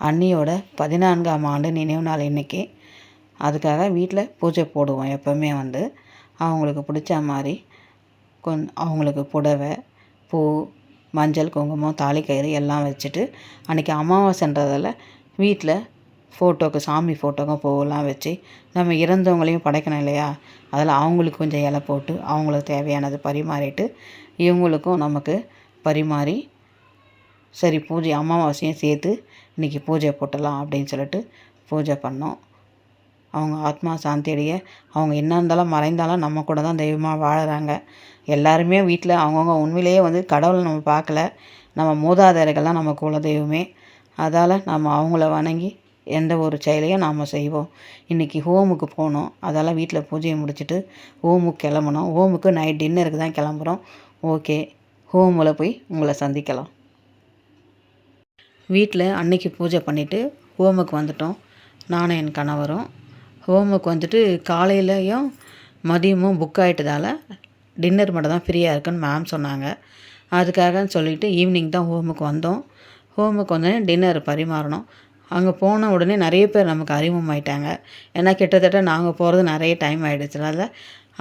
அண்ணியோட 14ஆம் ஆண்டு நினைவு நாள் இன்றைக்கி. அதுக்காக வீட்டில் பூஜை போடுவோம். எப்போவுமே அவங்களுக்கு பிடிச்ச மாதிரி அவங்களுக்கு புடவை, பூ, மஞ்சள், குங்குமம், தாலிக்கயிறு எல்லாம் வச்சுட்டு அன்றைக்கி அமாவாசைன்றதால வீட்டில் சாமி ஃபோட்டோக்கும் பூவெல்லாம் வச்சு நம்ம இறந்தவங்களையும் படைக்கணும் இல்லையா? அதில் அவங்களுக்கு கொஞ்சம் இலை போட்டு அவங்களுக்கு தேவையானது பரிமாறிட்டு இவங்களுக்கும் நமக்கு பரிமாறி சரி பூஜை அமாவாசையும் சேர்த்து இன்றைக்கி பூஜை போட்டலாம் அப்படின்னு சொல்லிட்டு பூஜை பண்ணோம். அவங்க ஆத்மா சாந்தி அடைய அவங்க என்ன இருந்தாலும் மறைந்தாலும் நம்ம கூட தான் தெய்வமாக வாழுறாங்க. எல்லாருமே வீட்டில் அவங்கவுங்க உண்மையிலேயே கடவுளை நம்ம பார்க்கல. நம்ம மூதாதையர்கள்லாம் நம்ம குல தெய்வமே. அதால் நம்ம அவங்கள வணங்கி எந்த ஒரு செயலையும் நாம் செய்வோம். இன்றைக்கி ஹோமுக்கு போனோம். அதால் வீட்டில் பூஜையை முடிச்சுட்டு ஹோமுக்கு கிளம்புனோம். ஹோமுக்கு நைட் டின்னருக்கு தான் கிளம்புறோம். ஓகே, ஹோமில் போய் உங்களை சந்திக்கலாம். வீட்டில் அன்னைக்கு பூஜை பண்ணிவிட்டு ஹோமுக்கு வந்துட்டோம். நானும் என் கணவரும் ஹோமுக்கு காலையிலையும் மதியமும் புக் ஆகிட்டதால் டின்னர் மட்டும் தான் ஃப்ரீயாக இருக்குன்னு மேம் சொன்னாங்க. அதுக்காக சொல்லிவிட்டு ஈவினிங் தான் ஹோமுக்கு வந்தோம். ஹோமுக்கு வந்தோடனே டின்னர் பரிமாறணும். அங்கே போன உடனே நிறைய பேர் நமக்கு அறிமுகமாயிட்டாங்க. ஏன்னா கிட்டத்தட்ட நாங்கள் போகிறது நிறைய டைம் ஆகிடுச்சுனால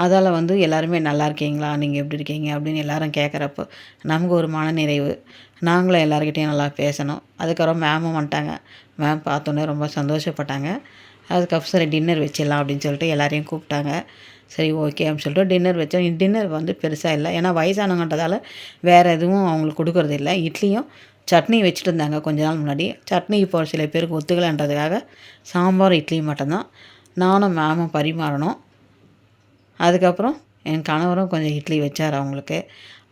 அதால் எல்லாருமே நல்லா இருக்கீங்களா, நீங்கள் எப்படி இருக்கீங்க அப்படின்னு எல்லோரும் கேட்குறப்போ நமக்கு ஒரு மனநிறைவு. நாங்களும் எல்லாருக்கிட்டையும் நல்லா பேசணும். அதுக்கப்புறம் மேமும் வந்துட்டாங்க. மேம் பார்த்தோன்னே ரொம்ப சந்தோஷப்பட்டாங்க. அதுக்கப்புறம் சரி டின்னர் வச்சிடலாம் அப்படின்னு சொல்லிட்டு எல்லாரையும் கூப்பிட்டாங்க. சரி ஓகே அப்படின்னு சொல்லிட்டு டின்னர் வச்சோம். டின்னர் பெருசாக இல்லை, ஏன்னா வயசானவங்கன்றதால வேறு எதுவும் அவங்களுக்கு கொடுக்கறது இல்லை. இட்லியும் சட்னி வச்சுட்டு இருந்தாங்க கொஞ்ச நாள் முன்னாடி. சட்னி இப்போ சில பேருக்கு ஒத்துக்கலைன்றதுக்காக சாம்பார் இட்லி மட்டும்தான். நானும் மேமும் பரிமாறணும். அதுக்கப்புறம் என் கணவரும் கொஞ்சம் இட்லி வச்சார்.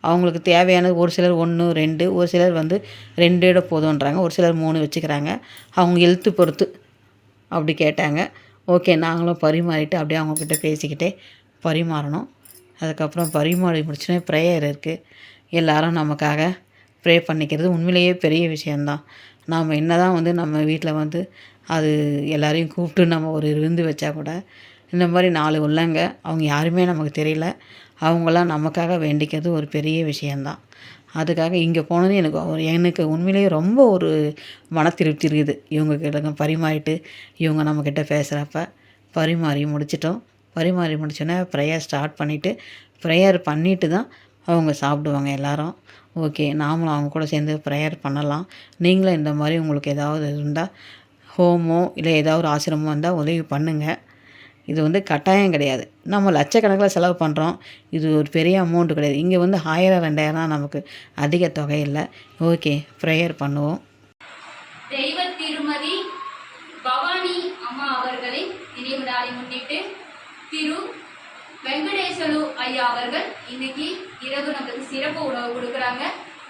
அவங்களுக்கு தேவையானது ஒரு சிலர் 1, 2, ஒரு சிலர் 2 போதுன்றாங்க, ஒரு சிலர் 3 வச்சுக்கிறாங்க. அவங்க ஹெல்த்து பொறுத்து அப்படி கேட்டாங்க. ஓகே, நாங்களும் பரிமாறிட்டு அப்படியே அவங்கக்கிட்ட பேசிக்கிட்டே பரிமாறணும். அதுக்கப்புறம் பரிமாறி முடிச்சுன்னா ப்ரேயர் இருக்குது. எல்லோரும் நமக்காக ப்ரே பண்ணிக்கிறது உண்மையிலேயே பெரிய விஷயந்தான். நாம் என்ன தான் நம்ம வீட்டில் அது எல்லோரையும் கூப்பிட்டு நம்ம ஒரு விருந்து வச்சா கூட இந்த மாதிரி 4 உள்ளங்க அவங்க யாருமே நமக்கு தெரியல. அவங்களாம் நமக்காக வேண்டிக்கிறது ஒரு பெரிய விஷயந்தான். அதுக்காக இங்கே போனது எனக்கு உண்மையிலேயே ரொம்ப ஒரு மன திருப்தி இருக்குது. இவங்கக்கிட்ட பரிமாறிட்டு இவங்க நம்மக்கிட்ட பேசுகிறப்ப பரிமாறி முடிச்சிட்டோம். பரிமாறி முடிச்சோன்னே ப்ரேயர் ஸ்டார்ட் பண்ணிவிட்டு ப்ரேயர் பண்ணிவிட்டு தான் அவங்க சாப்பிடுவாங்க எல்லோரும். ஓகே, நாமளும் அவங்க கூட சேர்ந்து ப்ரேயர் பண்ணலாம். நீங்களும் இந்த மாதிரி உங்களுக்கு ஏதாவது இருந்தால் ஹோமோ இல்லை ஏதாவது ஒரு ஆசிரமம் வந்தால் உதவி பண்ணுங்கள். இது கட்டாயம் கிடையாது. நம்ம லட்சக்கணக்கில் செலவு பண்ணுறோம். இது ஒரு பெரிய அமௌண்ட்டு கிடையாது. இங்கே 1000 2000 நமக்கு அதிக தொகை இல்லை. ஓகே, ப்ரேயர் பண்ணுவோம். தெய்வ திருமதி பவானி அம்மா அவர்களின் நினைவு நாளை முன்னிட்டு திரு வெங்கடேசலு ஐயா அவர்கள் இன்னைக்கு இரவு நமக்கு சிறப்பு உணவு கொடுக்குறாங்க.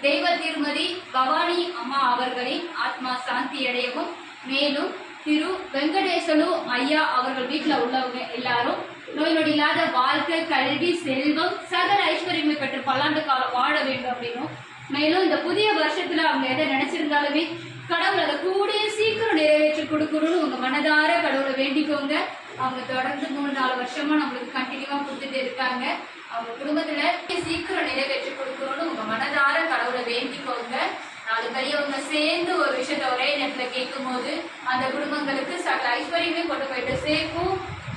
தெய்வ திருமதி பவானி அம்மா அவர்களின் ஆத்மா சாந்தி அடையவும், மேலும் திரு வெங்கடேசலு ஐயா அவர்கள் வீட்டில் உள்ளவங்க எல்லாரும் நோய் நொடி இல்லாத வாழ்க்கை, கல்வி, செல்வம், சகல ஐஸ்வர்யமை பெற்று பல்லாண்டு காலம் வாழ வேண்டும் அப்படின்னும், மேலும் இந்த புதிய வருஷத்துல அவங்க எதை நினைச்சிருந்தாலுமே கடவுள் அதை கூடிய சீக்கிரம் நிறைவேற்றி கொடுக்கணும்னு உங்க மனதார கடவுளை வேண்டிக்கோங்க. அவங்க தொடர்ந்து 3-4 வருஷமா நம்மளுக்கு கண்டினியூவா கொடுத்துட்டு இருக்காங்க. அவங்க குடும்பத்துல சீக்கிரம் நிறைவேற்றி கொடுக்கணும்னு உங்க மனதார கடவுளை வேண்டிக்கோங்க. 4 பெரியவங்க சேர்ந்து ஒரு விஷயத்த ஒரே நேரத்துல கேட்கும் போது அந்த குடும்பங்களுக்கு சகல ஐஸ்வர்யமே கொண்டு போயிட்டு சேர்க்கும்.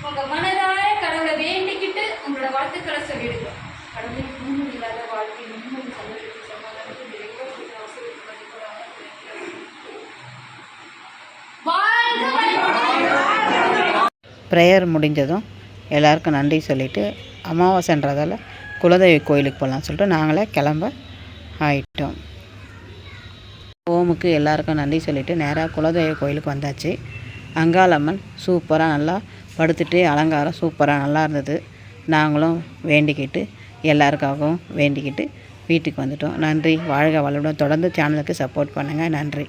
உங்க மனதார கடவுளை வேண்டிக்கிட்டு உங்களோட வாழ்த்துக்களை சொல்லிடுங்க. கடவுளை நிம்மதி இல்லாத வாழ்க்கை, நிம்மதி, சந்தோஷத்தை, சமாதானத்தை ப்ரேயர் முடிஞ்சதும் எல்லாருக்கும் நன்றி சொல்லிவிட்டு அமாவாசைன்றதால குலதெய்வ கோயிலுக்கு போகலான்னு சொல்லிட்டு நாங்களே கிளம்ப ஆயிட்டோம். ஹோமுக்கு எல்லாருக்கும் நன்றி சொல்லிவிட்டு நேராக குலதெய்வ கோயிலுக்கு வந்தாச்சு. அங்காளம்மன் சூப்பராக நல்லா படுத்துட்டு அலங்காரம் சூப்பராக நல்லா இருந்தது. நாங்களும் வேண்டிக்கிட்டு எல்லாருக்காகவும் வேண்டிக்கிட்டு வீட்டுக்கு வந்துட்டோம். நன்றி. வாழ்க வளமுடன். தொடர்ந்து சேனலுக்கு சப்போர்ட் பண்ணுங்கள். நன்றி.